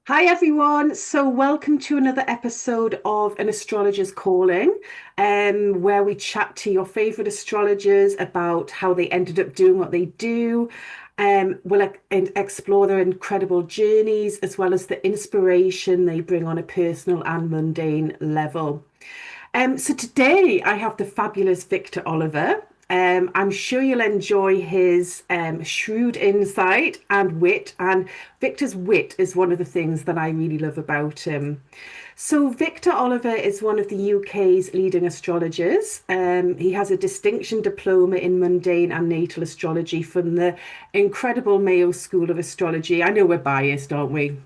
Hi everyone. So welcome to another episode of An Astrologer's Calling, where we chat to your favorite astrologers about how they ended up doing what they do. We'll explore their incredible journeys as well as the inspiration they bring on a personal and mundane level. So today I have the fabulous Victor Olliver. I'm sure you'll enjoy his shrewd insight and wit. And Victor's wit is one of the things that I really love about him. So, Victor Olliver is one of the UK's leading astrologers. He has a distinction diploma in mundane and natal astrology from the incredible Mayo School of Astrology. I know we're biased, aren't we?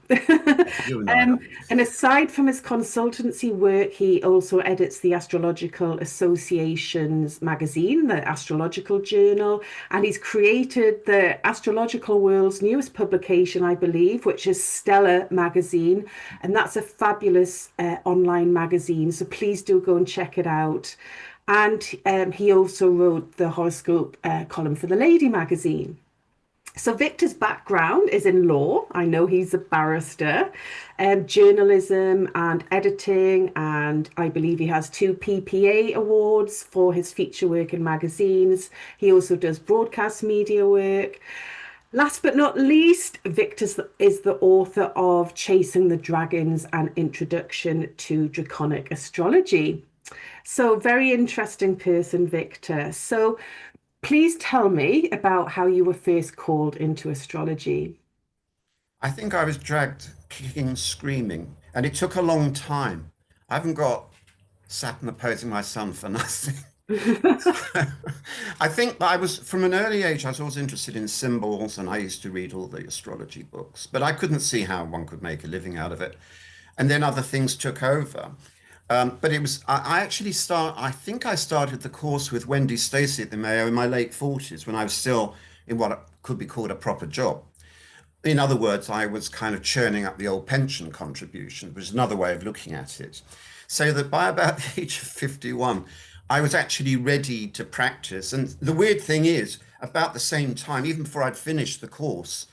You and I. And aside from his consultancy work, he also edits the Astrological Association's magazine, the Astrological Journal, and he's created the astrological world's newest publication, I believe, which is Stellar magazine, and that's a fabulous online magazine. So please do go and check it out. And he also wrote the horoscope column for the Lady magazine. So Victor's background is in law. I know he's a barrister, journalism and editing, and I believe he has two PPA awards for his feature work in magazines. He also does broadcast media work. Last but not least, Victor is the author of Chasing the Dragons, an introduction to draconic astrology. So, very interesting person, Victor. So, please tell me about how you were first called into astrology. I think I was dragged kicking and screaming, and it took a long time. I haven't got Saturn opposing my sun for nothing. I think that I was, from an early age, I was always interested in symbols, and I used to read all the astrology books, but I couldn't see how one could make a living out of it. And then other things took over. But it was, I actually I think I started the course with Wendy Stacey at the Mayo in my late 40s when I was still in what could be called a proper job. In other words, I was kind of churning up the old pension contribution, which is another way of looking at it. So that by about the age of 51, I was actually ready to practice. And the weird thing is, about the same time, even before I'd finished the course,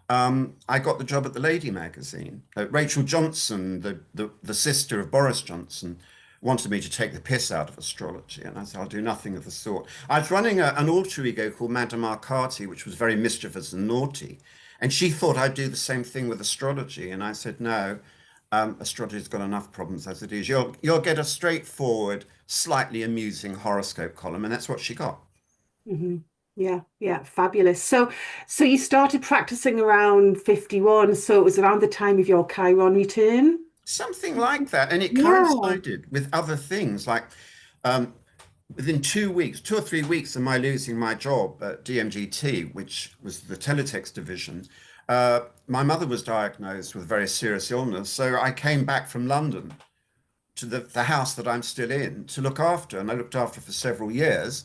I got the job at the Lady magazine. Rachel Johnson, the sister of Boris Johnson, wanted me to take the piss out of astrology, and I said, I'll do nothing of the sort. I was running an alter ego called Madame Arcati, which was very mischievous and naughty, and she thought I'd do the same thing with astrology, and I said, no, astrology's got enough problems as it is. You'll get a straightforward, slightly amusing horoscope column, and that's what she got. Mhm. Yeah, yeah, fabulous. So you started practicing around 51, so it was around the time of your Chiron return. Something like that. And it Yeah. coincided with other things like um, within 2 weeks, 2 or 3 weeks of my losing my job at DMGT, which was the teletext division, my mother was diagnosed with a very serious illness. So I came back from London to the house that I'm still in to look after. And I looked after for several years.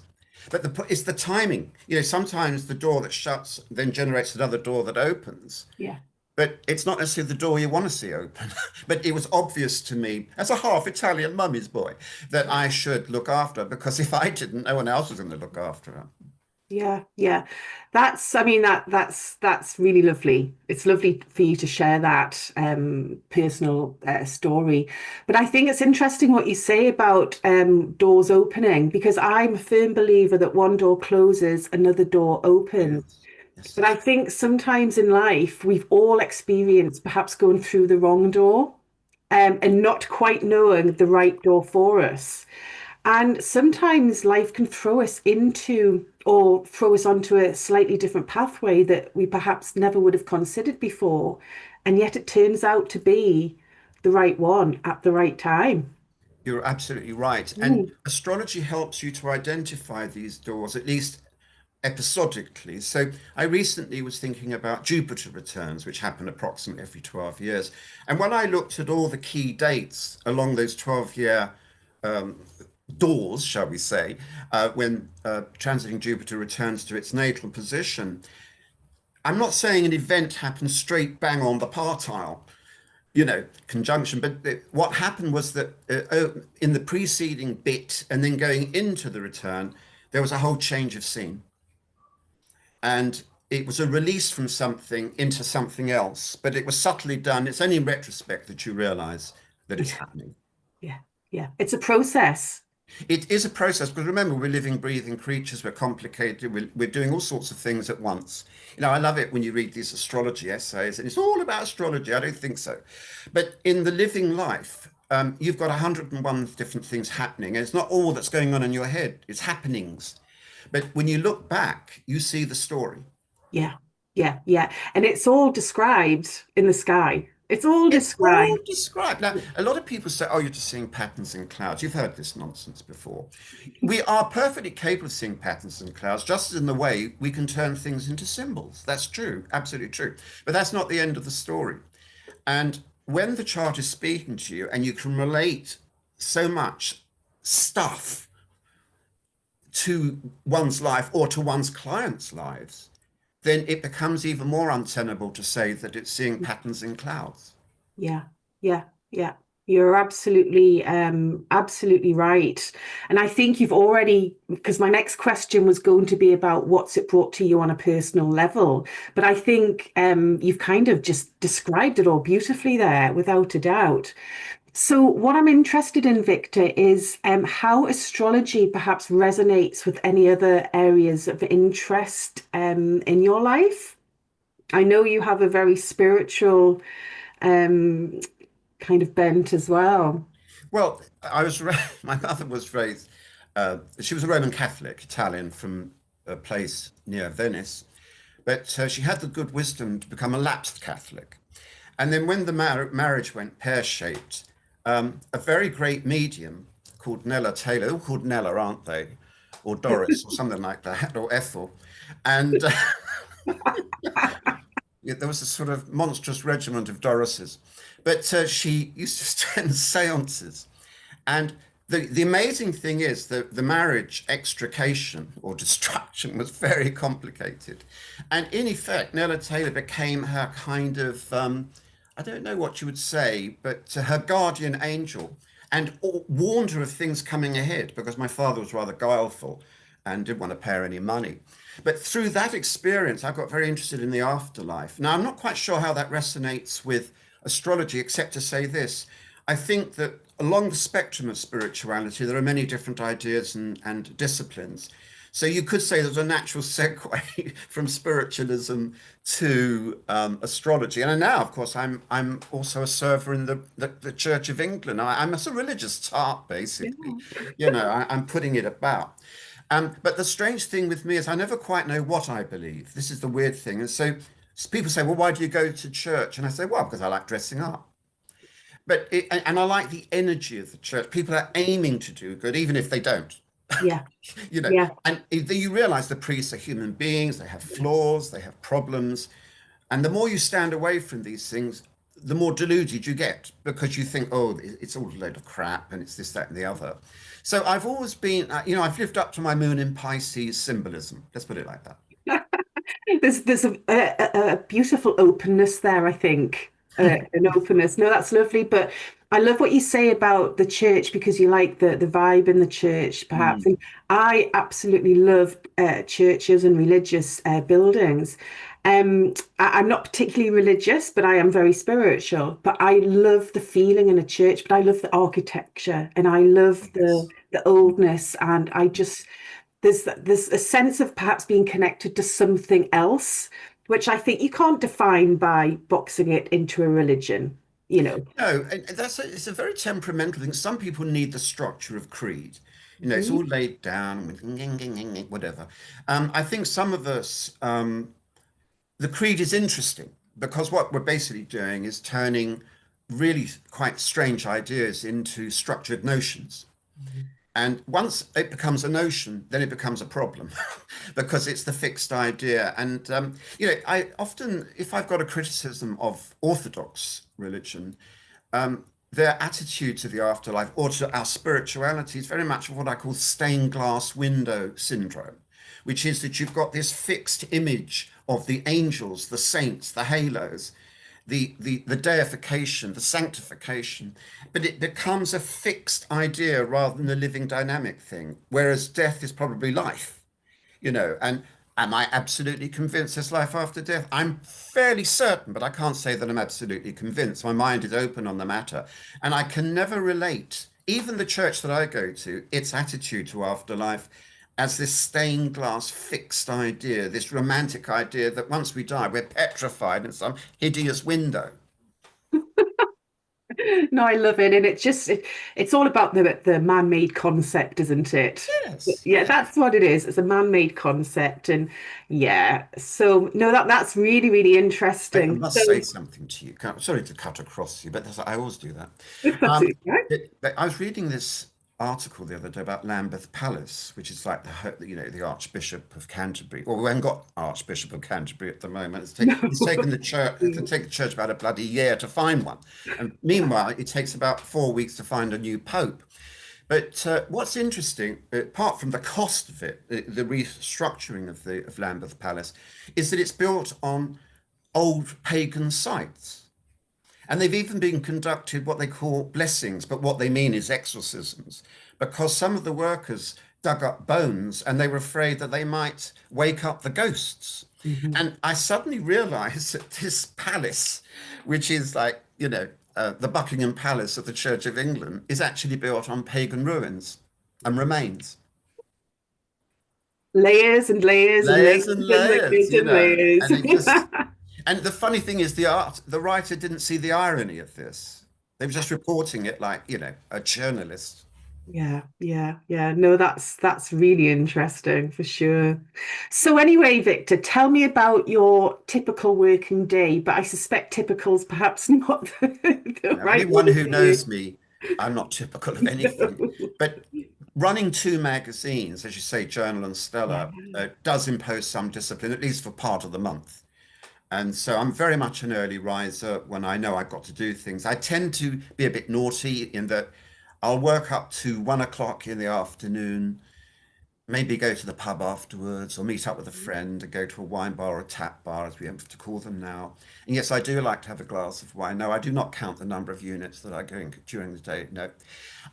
But it's the timing. You know, sometimes the door that shuts then generates another door that opens. Yeah. But it's not necessarily the door you want to see open. But it was obvious to me, as a half Italian mummy's boy, that I should look after her because if I didn't, no one else was going to look after her. Yeah, yeah. I mean that's really lovely. It's lovely for you to share that personal story. But I think it's interesting what you say about doors opening because I'm a firm believer that one door closes, another door opens. Yes, yes, But I yes. think sometimes in life we've all experienced perhaps going through the wrong door and not quite knowing the right door for us. And sometimes life can throw us into or throw us onto a slightly different pathway that we perhaps never would have considered before. And yet it turns out to be the right one at the right time. You're absolutely right. And Mm, astrology helps you to identify these doors, at least episodically. So I recently was thinking about Jupiter returns, which happen approximately every 12 years. And when I looked at all the key dates along those 12-year doors, shall we say, when transiting Jupiter returns to its natal position, I'm not saying an event happens straight bang on the partile, conjunction. But what happened was that in the preceding bit and then going into the return, there was a whole change of scene. And it was a release from something into something else, but it was subtly done. It's only in retrospect that you realize that it's Yeah, happening. yeah, yeah. It's a process. It is a process because remember, we're living, breathing creatures. We're complicated. We're doing all sorts of things at once. You know, I love it when you read these astrology essays and it's all about astrology. I don't think so. But in the living life, you've got 101 different things happening. And it's not all that's going on in your head, it's happenings. But when you look back, you see the story. Yeah, yeah, yeah. And it's all described in the sky. It's all It's all described. described. Now, a lot of people say, oh, you're just seeing patterns in clouds. You've heard this nonsense before. We are perfectly capable of seeing patterns in clouds, just as in the way we can turn things into symbols. That's true, absolutely true. But that's not the end of the story. And when the chart is speaking to you and you can relate so much stuff to one's life or to one's clients' lives, then it becomes even more untenable to say that it's seeing patterns in clouds. Yeah, yeah, yeah. You're absolutely right. And I think you've already, because my next question was going to be about what's it brought to you on a personal level. But I think you've kind of just described it all beautifully there, without a doubt. So, what I'm interested in, Victor, is how astrology perhaps resonates with any other areas of interest in your life. I know you have a very spiritual um, kind of bent as well. Well, my mother was raised, she was a Roman Catholic, Italian from a place near Venice, but she had the good wisdom to become a lapsed Catholic. And then when the marriage went pear-shaped, a very great medium called Nella Taylor, they're all called Nella, aren't they? Or Doris, or something like that, or Ethel. And yeah, there was a sort of monstrous regiment of Dorises. But she used to attend seances. And the amazing thing is that the marriage extrication or destruction was very complicated. And in effect, Nella Taylor became her kind of, I don't know what you would say, but her guardian angel and warned her of things coming ahead because my father was rather guileful and didn't want to pay her any money. But through that experience, I got very interested in the afterlife. Now, I'm not quite sure how that resonates with astrology, except to say this. I think that along the spectrum of spirituality, there are many different ideas and disciplines. So you could say there's a natural segue from spiritualism to astrology. And now, of course, I'm also a server in the Church of England. I'm a religious tart, Yeah. basically. You know, I'm putting it about. But the strange thing with me is I never quite know what I believe. This is the weird thing. And so people say, well, why do you go to church? And I say, well, because I like dressing up. And I like the energy of the church. People are aiming to do good, even if they don't. Yeah, You know, yeah, and you realize the priests are human beings, they have flaws, they have problems. And the more you stand away from these things, the more deluded you get because you think, oh, it's all a load of crap and it's this, that, and the other. So I've always been, I've lived up to my moon in Pisces symbolism. Let's put it like that. there's a beautiful openness there, I think. An openness. No, that's lovely. But I love what you say about the church because you like the vibe in the church, perhaps. Mm, And I absolutely love churches and religious buildings. I'm not particularly religious, but I am very spiritual. But I love the feeling in a church, but I love the architecture and I love yes. the oldness. And I just there's a sense of perhaps being connected to something else, which I think you can't define by boxing it into a religion, you know. No, and it's a very temperamental thing. Some people need the structure of creed. You know, it's Mhm. all laid down with whatever. I think some of us, the creed is interesting because what we're basically doing is turning really quite strange ideas into structured notions. And once it becomes a notion, then it becomes a problem because it's the fixed idea. And, I often, if I've got a criticism of Orthodox religion, their attitude to the afterlife or to our spirituality is very much what I call stained glass window syndrome, which is that you've got this fixed image of the angels, the saints, the halos, the deification, the sanctification, but it becomes a fixed idea rather than a living dynamic thing, whereas death is probably life, you know, and Am I absolutely convinced there's life after death? I'm fairly certain, but I can't say that I'm absolutely convinced. My mind is open on the matter. And I can never relate, even the church that I go to, its attitude to afterlife as this stained glass fixed idea, this romantic idea that once we die, we're petrified in some hideous window. No, I love it, and it's all about the man-made concept, isn't it? Yes, Yeah, yes. that's what it is. It's a man-made concept, and yeah. So no, that's really really I interesting. must say So something to you. Sorry to cut across you, but I always do that. it's Um, absolutely right. but I was reading this article the other day about Lambeth Palace, which is like the Archbishop of Canterbury. Well, we haven't got Archbishop of Canterbury at the moment. No. It's taken the church. It'll take the church about a bloody year to find one, and meanwhile, it takes about 4 weeks to find a new pope. But what's interesting, apart from the cost of it, the restructuring of the of Lambeth Palace, is that it's built on old pagan sites. And they've even been conducted what they call blessings, but what they mean is exorcisms, because some of the workers dug up bones and they were afraid that they might wake up the ghosts. Mhm. And I suddenly realized that this palace, which is like, the Buckingham Palace of the Church of England, is actually built on pagan ruins and remains. Layers and layers and layers Layers and and layers, layers and layers. and it just and the funny thing is the writer didn't see the irony of this. They were just reporting it like, a journalist. Yeah, yeah, yeah. No, that's really interesting for sure. So anyway, Victor, tell me about your typical working day, but I suspect typical's perhaps not the Now, right anyone word who to use. knows me, I'm not typical of anything. But running two magazines, as you say, Journal and Yeah. Stellar, does impose some discipline, at least for part of the month. And so I'm very much an early riser when I know I've got to do things. I tend to be a bit naughty in that I'll work up to 1 o'clock in the afternoon, maybe go to the pub afterwards or meet up with a friend and go to a wine bar or a tap bar, as we have to call them now. And yes, I do like to have a glass of wine. No, I do not count the number of units that I go in during the day. No.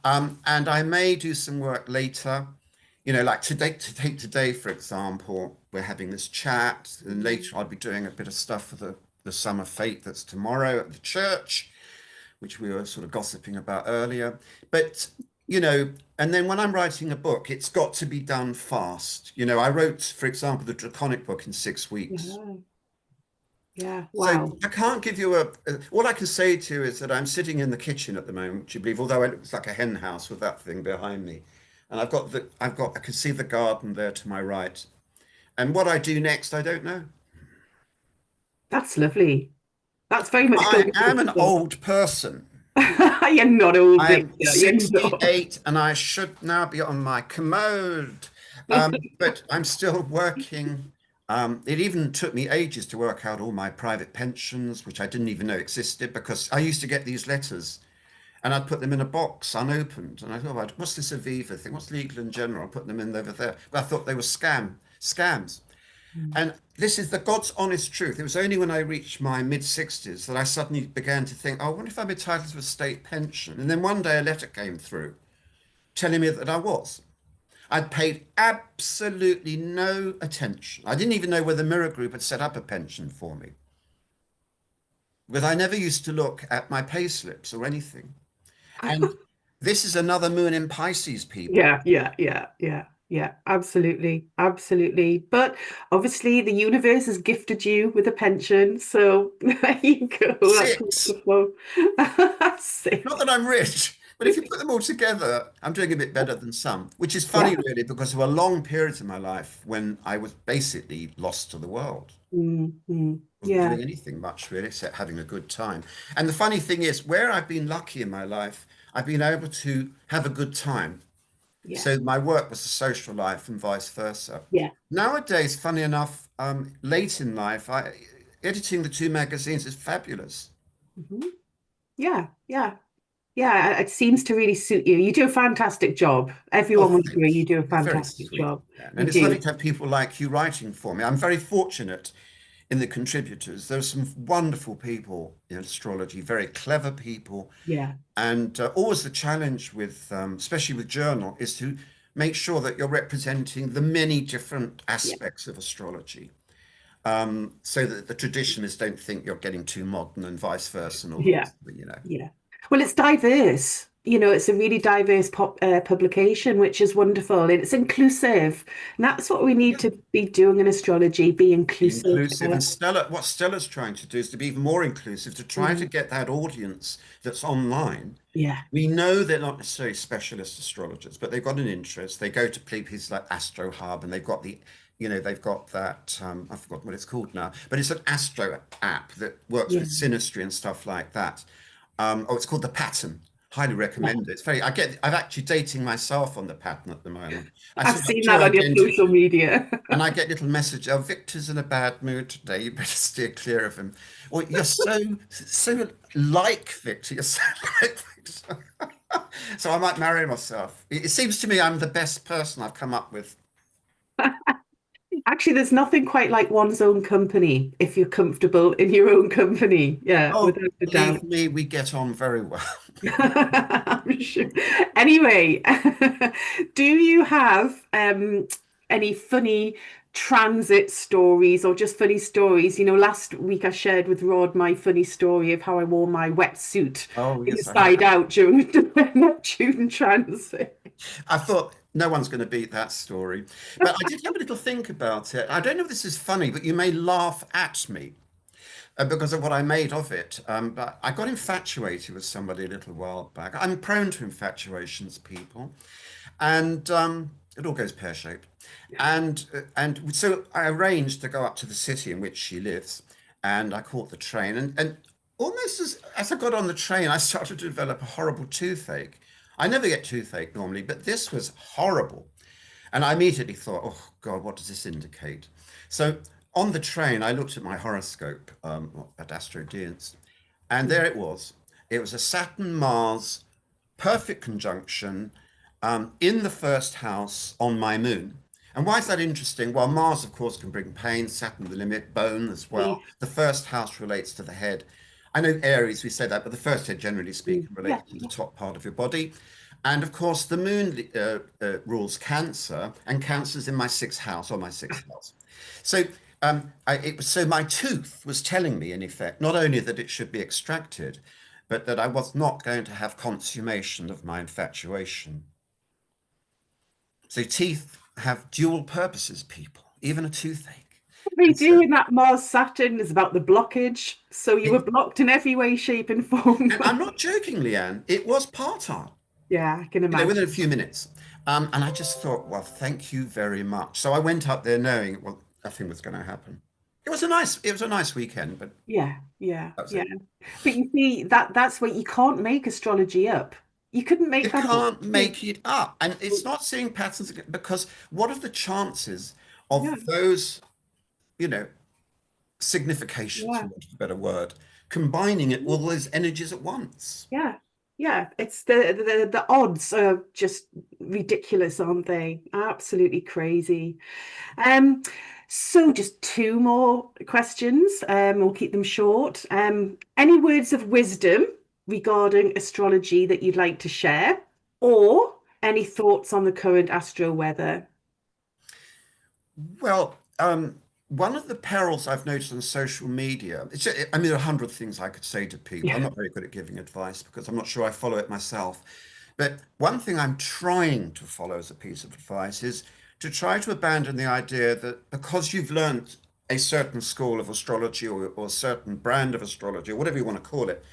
And I may do some work later. Like today, for example, we're having this chat, and later I'll be doing a bit of stuff for the summer fete that's tomorrow at the church, which we were sort of gossiping about earlier. But, and then when I'm writing a book, it's got to be done fast. I wrote, for example, the Draconic book in 6 weeks. Yeah, yeah. So Wow. I can't give you all I can say to you is that I'm sitting in the kitchen at the moment, would you believe, although it looks like a hen house with that thing behind me. And I can see the garden there to my right. And what I do next, I don't know. That's lovely. That's very much I going am an with old person. You're not old, I am Victor. You're not. 68 and I should now be on my commode. But I'm still working. It even took me ages to work out all my private pensions, which I didn't even know existed because I used to get these letters and I'd put them in a box unopened. And I thought, "Right, what's this Aviva thing? What's Legal and General? I'll put them in over there." But I thought they were scams. And this is the God's honest truth. It was only when I reached my mid 60s that I suddenly began to think, oh, I wonder if I'm entitled to a state pension. And then one day a letter came through telling me that I was. I'd paid absolutely no attention. I didn't even know whether Mirror Group had set up a pension for me. But I never used to look at my pay slips or anything. And this is another moon in Pisces, people. Yeah, yeah, yeah, yeah, yeah, absolutely, absolutely. But obviously, the universe has gifted you with a pension, so there you go. That's Six. wonderful. Not Six. that I'm rich, but if you put them all together, I'm doing a bit better than some, which is Yeah. funny, really, because there were long periods in my life when I was basically lost to the world. Wasn't Yeah, doing anything much, really, except having a good time. And the funny thing is, where I've been lucky in my life, I've been able to have a good time. yeah, So my work was a social life and vice versa. yeah. Nowadays, funny enough, late in life, editing the two magazines is fabulous. Mhm. Yeah, yeah, yeah. It seems to really suit you. You do a fantastic job. Oh, Everyone would agree thank you you. do a You're very fantastic sweet. job. Yeah. You And it's lovely do. to have people like you writing for me. I'm very fortunate in the contributors. There are some wonderful people in astrology, very clever people. Yeah. And always the challenge with, especially with journal, is to make sure that you're representing the many different Yeah. aspects of astrology, so that the traditionalists don't think you're getting too modern and vice versa and all the Yeah. rest of it, you know. Yeah. Well, it's diverse. It's a really diverse publication, which is wonderful. And it's inclusive. And that's what we need Yeah. to be doing in astrology, be Be inclusive. inclusive. And Stellar, what Stellar's trying to do is to be even more inclusive, to try to Yeah. get that audience that's online. Yeah. We know they're not necessarily specialist astrologers, but they've got an interest. They go to places like Astro Hub, and they've got they've got that, I've forgotten what it's called now, but it's an Astro app that works Yeah. with synastry and stuff like that. It's called The Pattern. Highly Yeah. recommend it. I'm actually dating myself on The Pattern at the moment. I I've sort of have seen two that on your identities. social media. And I get little message, oh, Victor's in a bad mood today. You better steer clear of him. Or you're so like Victor. You're so like Victor. So I might marry myself. It seems to me I'm the best person I've come up with. Actually, there's nothing quite like one's own company if you're comfortable in your own company. Yeah, Oh, without a believe doubt. me, we get on very well. I'm sure. Anyway, do you have any funny transit stories or just funny stories? Last week I shared with Rod my funny story of how I wore my wetsuit Oh, yes, I heard inside that. out during the Neptune transit. I thought no one's going to beat that story. But I did have a little think about it. I don't know if this is funny, but you may laugh at me, because of what I made of it. But I got infatuated with somebody a little while back. I'm prone to infatuations, people, and it all goes pear-shaped. And so I arranged to go up to the city in which she lives, and I caught the train. And almost as I got on the train, I started to develop a horrible toothache. I never get toothache normally, but this was horrible. And I immediately thought, oh God, what does this indicate? So on the train, I looked at my horoscope, at Astro, and there it was. It was a Saturn Mars perfect conjunction, in the first house on my moon. And why is that interesting? Well, Mars, of course, can bring pain, Saturn, the limit, bone as well. The first house relates to the head. I know Aries, we say that, but the first head, generally speaking, Yeah. relates to the top part of your body. And of course, the moon rules Cancer, and Cancer's in my sixth house, or my sixth house. So so my tooth was telling me, in effect, not only that it should be extracted, but that I was not going to have consummation of my infatuation. So teeth have dual purposes, people, even a toothache. They And so, do in that Mars Saturn is about the blockage. So you were it, blocked in every way, shape, and form. and I'm not joking, Leanne, it was part-time, Yeah, I can imagine. within a few minutes. And I just thought, well, thank you very much. So I went up there knowing, well, nothing was going to happen. It was a nice weekend, but Yeah, yeah, that was yeah. it. But you see, that's where you can't make astrology up. You couldn't You make that up. can't make it up. And it's not seeing patterns because what are the chances Yeah, of those, you know, significations, for yeah, want of a better word, combining it all those energies at once? yeah, yeah. It's the odds are just ridiculous, aren't they? Absolutely crazy. Um, so just two more questions. We'll keep them short. Any words of wisdom regarding astrology that you'd like to share, or any thoughts on the current astro weather? Well, one of the perils I've noticed on social media, I mean, there are 100 things I could say to people. I'm Yeah. not very good at giving advice because I'm not sure I follow it myself. But one thing I'm trying to follow as a piece of advice is to try to abandon the idea that because you've learned a certain school of astrology, or a certain brand of astrology, or whatever you want to call it,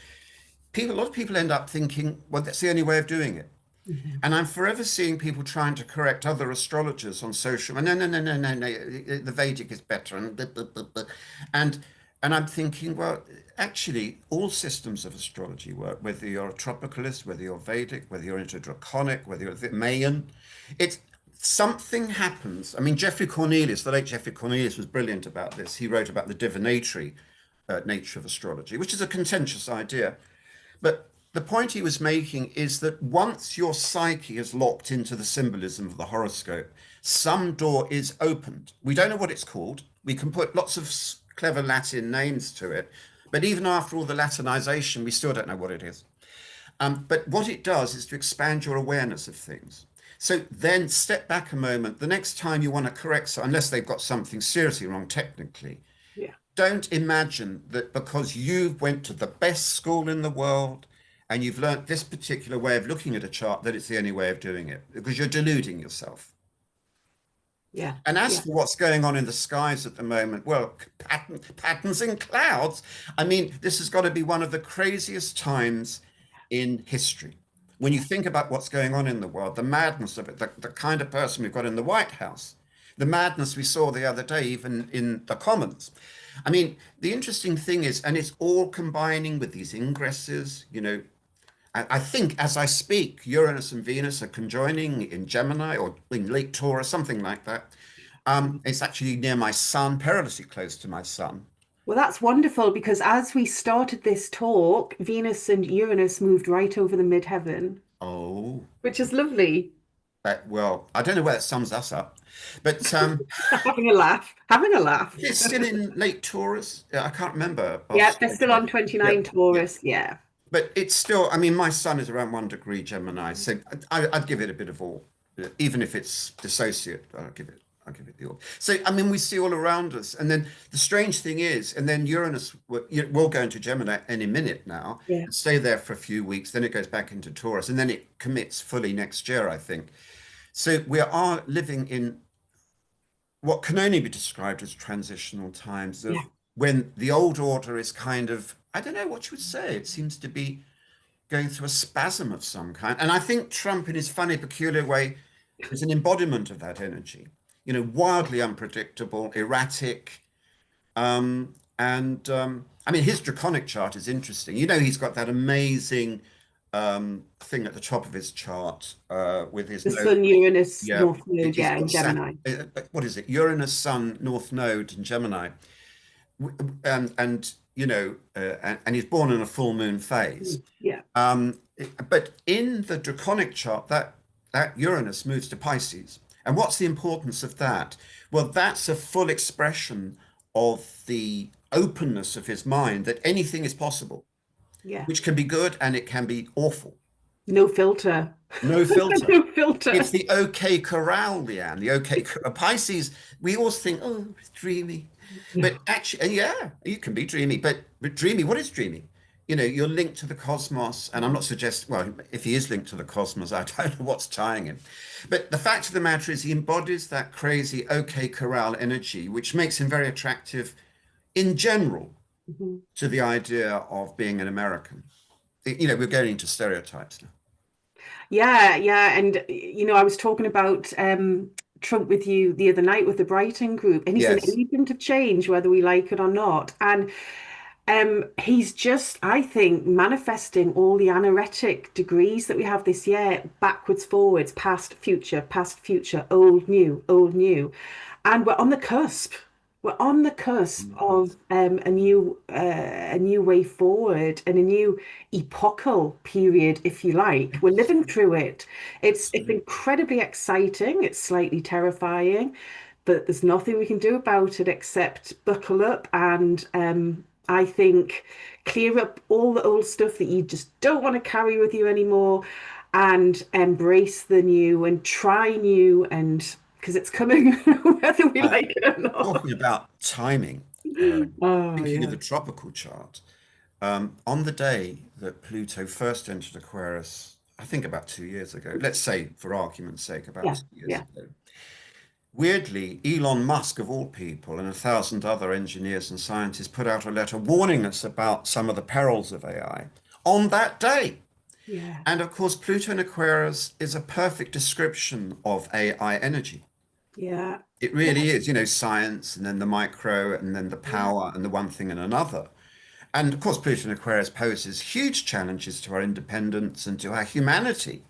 a lot of people end up thinking, well, that's the only way of doing it. Mhm. And I'm forever seeing people trying to correct other astrologers on social. No, no, no, no, no, no. The Vedic is better, and blah, blah, blah, blah. and and I'm thinking, well, actually, all systems of astrology work. Whether you're a tropicalist, whether you're Vedic, whether you're into Draconic, whether you're Mayan, it's something happens. I mean, Geoffrey Cornelius, the late Geoffrey Cornelius, was brilliant about this. He wrote about the divinatory nature of astrology, which is a contentious idea. But the point he was making is that once your psyche is locked into the symbolism of the horoscope, some door is opened. We don't know what it's called. We can put lots of clever Latin names to it. But even after all the Latinization, we still don't know what it is. But what it does is to expand your awareness of things. So then step back a moment. The next time you want to correct, so unless they've got something seriously wrong technically, Yeah. don't imagine that because you went to the best school in the world and you've learnt this particular way of looking at a chart, that it's the only way of doing it, because you're deluding yourself. Yeah. And as Yeah. for what's going on in the skies at the moment, well, patterns in clouds. I mean, this has got to be one of the craziest times in history. When you Yeah. think about what's going on in the world, the madness of it, the kind of person we've got in the White House, the madness we saw the other day, even in the Commons. I mean, the interesting thing is, and it's all combining with these ingresses, I think as I speak, Uranus and Venus are conjoining in Gemini or in late Taurus, something like that. It's actually near my sun, perilously close to my sun. Well, that's wonderful because as we started this talk, Venus and Uranus moved right over the midheaven, Oh, which is lovely. well, I don't know where that sums us up, but Having a laugh, having a laugh. it's still in late Taurus. Yeah, I can't remember off Yeah, the they're top of still my on head. Yep, 29 yeah. Taurus. Yeah. But it's still, I mean, my sun is around 1 degree Gemini, so I'd give it a bit of all, even if it's dissociate, I'll give it the all. So, I mean, we see all around us. And then the strange thing is, and then Uranus will go into Gemini any minute now, Yeah. and stay there for a few weeks, then it goes back into Taurus, and then it commits fully next year, I think. So we are living in what can only be described as transitional times Yeah. of when the old order is kind of, I don't know what you would say, it seems to be going through a spasm of some kind. And I think Trump, in his funny, peculiar way, is an embodiment of that energy. Wildly unpredictable, erratic. And I mean, his draconic chart is interesting. He's got that amazing thing at the top of his chart with his The node. Sun, Uranus, Yeah, North Node, he's yeah, got in Gemini. what is it? Uranus, Sun, North Node, and Gemini, and he's born in a full moon phase. Yeah. But in the draconic chart, that Uranus moves to Pisces. And what's the importance of that? Well, that's a full expression of the openness of his mind that anything is possible, Yeah. which can be good and it can be awful. No filter. No filter. No It's filter. the OK corral, Leanne. The OK Pisces. We always think, oh, it's dreamy, but No. actually, and yeah, you can be dreamy. But dreamy. What is dreamy? You're linked to the cosmos, and I'm not suggesting. Well, if he is linked to the cosmos, I don't know what's tying him. But the fact of the matter is, he embodies that crazy OK corral energy, which makes him very attractive in general Mhm. to the idea of being an American. We're getting into stereotypes now. Yeah, yeah. And, I was talking about Trump with you the other night with the Brighton group, and he's an Yes. agent of change, whether we like it or not. And he's just, I think, manifesting all the anaretic degrees that we have this year, backwards, forwards, past, future, old, new, old, new. And we're on the cusp. We're on the cusp of a new way forward and a new epochal period, if you like. We're living through it. It's Absolutely. incredibly exciting. It's slightly terrifying, but there's nothing we can do about it except buckle up and I think clear up all the old stuff that you just don't want to carry with you anymore and embrace the new and try new and because it's coming whether we Uh, like it or not. Talking about timing, Oh thinking of yeah. the tropical chart, on the day that Pluto first entered Aquarius, I think about 2 years ago, let's say for argument's sake, about Yeah. 2 years Yeah. ago, weirdly, Elon Musk, of all people, and 1,000 other engineers and scientists put out a letter warning us about some of the perils of AI on that day. Yeah. And of course, Pluto in Aquarius is a perfect description of AI energy. Yeah. It Yeah. really is, science and then the micro and then the Yeah. power and the one thing and another. And of course, Pluto in Aquarius poses huge challenges to our independence and to our humanity.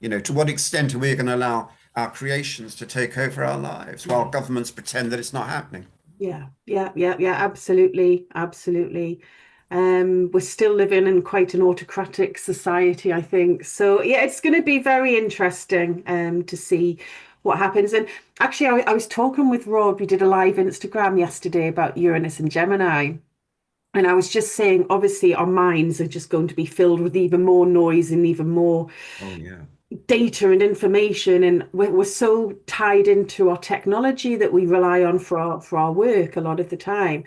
To what extent are we going to allow our creations to take over our lives while Yeah. governments pretend that it's not happening? Yeah, yeah, yeah, yeah, absolutely, absolutely. We're still living in quite an autocratic society, I think. So yeah, it's going to be very interesting to see what happens. And actually, I was talking with Rod. We did a live Instagram yesterday about Uranus and Gemini. And I was just saying, obviously, our minds are just going to be filled with even more noise and even more Oh, yeah. data and information, and we're so tied into our technology that we rely on for our work a lot of the time.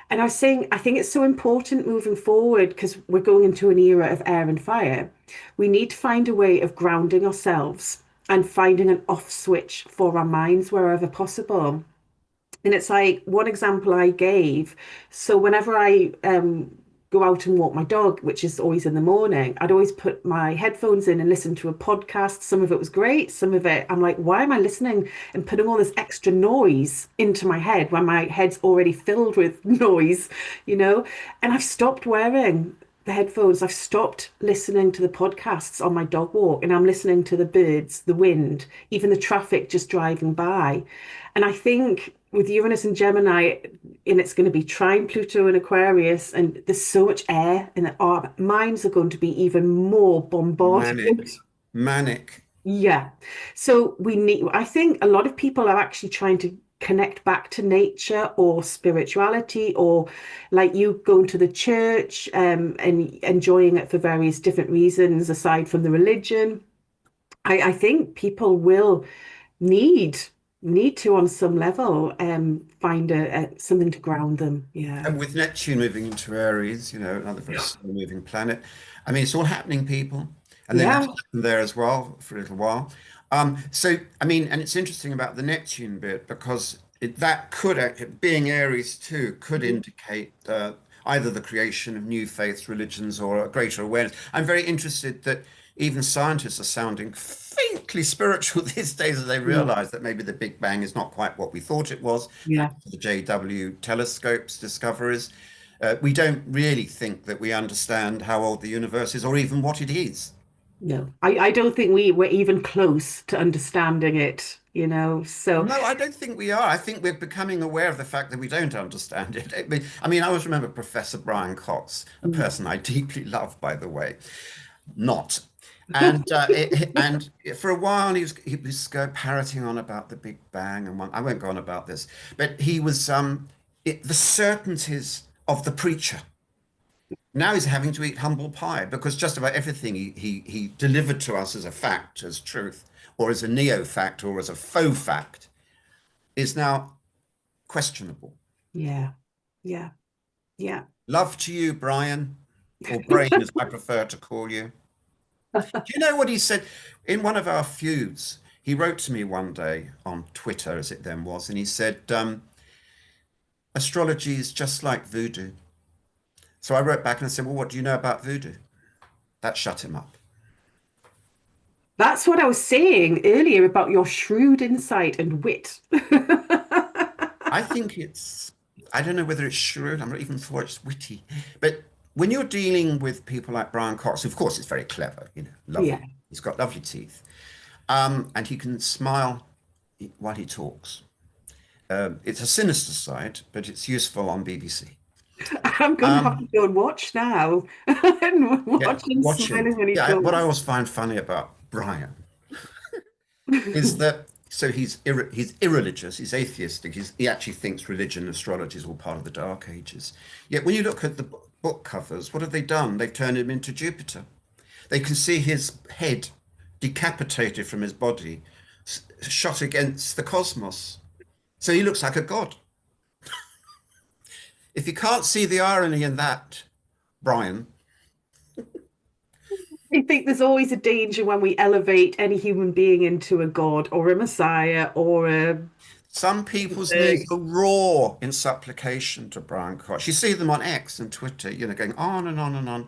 And I was saying, I think it's so important moving forward because we're going into an era of air and fire. We need to find a way of grounding ourselves and finding an off switch for our minds wherever possible. And it's like one example I gave. So whenever I go out and walk my dog, which is always in the morning, I'd always put my headphones in and listen to a podcast. Some of it was great. Some of it, I'm like, why am I listening and putting all this extra noise into my head when my head's already filled with noise, you know? And I've stopped wearing the headphones. I've stopped listening to the podcasts on my dog walk, and I'm listening to the birds, the wind, even the traffic just driving by. And I think with Uranus and Gemini, and it's going to be trine Pluto and Aquarius, and there's so much air, and our minds are going to be even more Manic, bombarded. manic. Yeah. So we need, I think a lot of people are actually trying to connect back to nature or spirituality, or like you going to the church and enjoying it for various different reasons aside from the religion. I think people will need need to on some level find a something to ground them. Yeah. And with Neptune moving into Aries, you know, another very slow moving planet. I mean, it's all happening, people. And then that's Yeah. happened there as well for a little while. So, I mean, and it's interesting about the Neptune bit because that could, being Aries too, could Mhm. indicate either the creation of new faiths, religions, or a greater awareness. I'm very interested that even scientists are sounding faintly spiritual these days as they Yeah. realize that maybe the Big Bang is not quite what we thought it was, Yeah. thanks to the JW telescopes discoveries. We don't really think that we understand how old the universe is or even what it is. No, I don't think we were even close to understanding it, you know. So No, I don't think we are. I think we're becoming aware of the fact that we don't understand it. I mean, I always remember Professor Brian Cox, a mm. person I deeply love, by the way, not. And for a while he was parroting on about the Big Bang and I won't go on about this, but he was the certainties of the preacher. Now he's having to eat humble pie because just about everything he delivered to us as a fact, as truth, or as a neo fact, or as a faux fact, is now questionable. Yeah, yeah, yeah. Love to you, Brian, or Brain, as I prefer to call you. Do you know what he said in one of our feuds? He wrote to me one day on Twitter, as it then was, and he said, astrology is just like voodoo. So I wrote back and I said, well, what do you know about voodoo? That shut him up. That's what I was saying earlier about your shrewd insight and wit. I think I don't know whether it's shrewd, I'm not even sure it's witty, but when you're dealing with people like Brian Cox, of course, it's very clever, you know, Yeah, lovely. He's got lovely teeth, and he can smile while he talks. It's a sinister side, but it's useful on BBC. I'm going to have to Um, go and watch now and yeah, watch him watch him. smiling when he Yeah, what I talks. always find funny about Brian is that he's irreligious, he's atheistic, he actually thinks religion and astrology is all part of the Dark Ages. Yet when you look at the book covers, what have they done? They've turned him into Jupiter. They can see his head decapitated from his body, shot against the cosmos. So he looks like a god. If you can't see the irony in that, Brian, I think there's always a danger when we elevate any human being into a god or a messiah or some people's a knees are raw in supplication to Brian Cox. You see them on X and Twitter, you know, going on and on and on.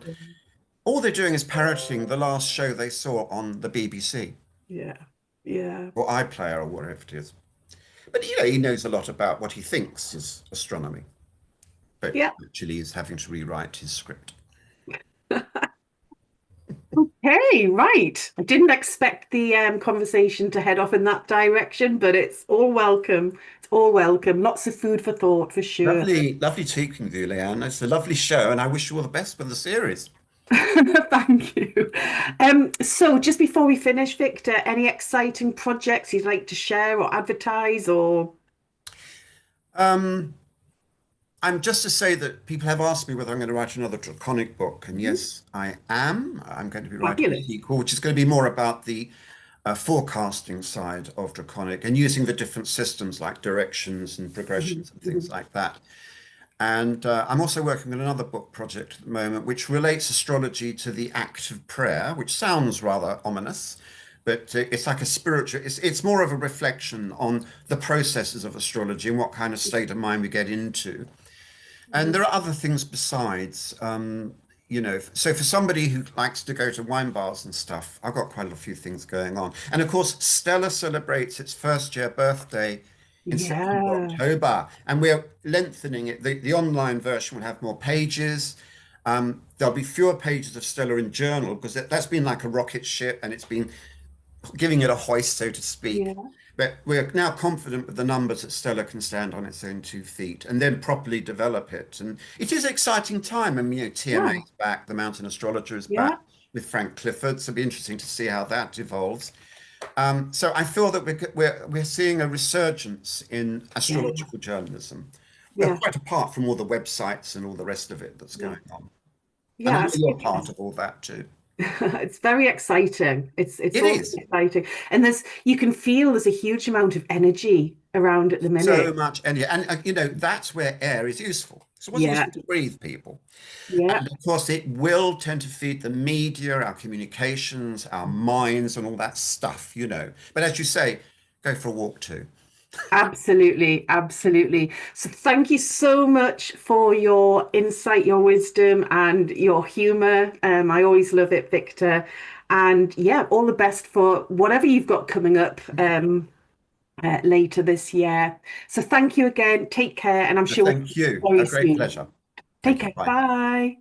All they're doing is parroting the last show they saw on the BBC yeah, yeah, or iPlayer or whatever it is. But you know, he knows a lot about what he thinks is astronomy, but yeah. actually he's having to rewrite his script. Hey, right. I didn't expect the conversation to head off in that direction, but it's all welcome. It's all welcome. Lots of food for thought for sure. Lovely, lovely talking with you, Leanne. It's a lovely show, and I wish you all the best with the series. Thank you. So just before we finish, Victor, any exciting projects you'd like to share or advertise or Um, I'm just to say that people have asked me whether I'm going to write another draconic book, and Mhm. yes, I am. I'm going to be writing a Fabulous. sequel, which is going to be more about the forecasting side of draconic and using the different systems like directions and Mhm, progressions and things mhm. like that. And I'm also working on another book project at the moment, which relates astrology to the act of prayer, which sounds rather ominous, but it's like a spiritual, it's more of a reflection on the processes of astrology and what kind of state of mind we get into. And Mhm. there are other things besides, so for somebody who likes to go to wine bars and stuff, I've got quite a few things going on. And of course, Stellar celebrates its first year birthday in September, Yeah. October, and we're lengthening it. The online version will have more pages. There'll be fewer pages of Stellar in Journal because that's been like a rocket ship and it's been giving it a hoist, so to speak. Yeah. But we're now confident with the numbers that Stella can stand on its own 2 feet and then properly develop it. And it is an exciting time. And, TMA Yeah. is back, the Mountain Astrologer is back Yeah. with Frank Clifford. So it'll be interesting to see how that evolves. So I feel that we're seeing a resurgence in Yeah. astrological journalism, well, Yeah. quite apart from all the websites and all the rest of it that's Yeah. going on. And I Yeah. know It's you're good. part of all that too. It's very exciting. It's It all is. exciting. And you can feel there's a huge amount of energy around at the So minute. much, and that's where air is useful. So what's Yeah. useful to breathe, people? Yeah. And of course, it will tend to feed the media, our communications, our minds, and all that stuff. But as you say, go for a walk too. Absolutely, absolutely. So thank you so much for your insight, your wisdom, and your humor. I always love it, Victor. And yeah, all the best for whatever you've got coming up later this year. So thank you again. Take care, and I'm sure we'll Thank see you you. A very great soon. pleasure. Take Thank you. care. Bye. Bye.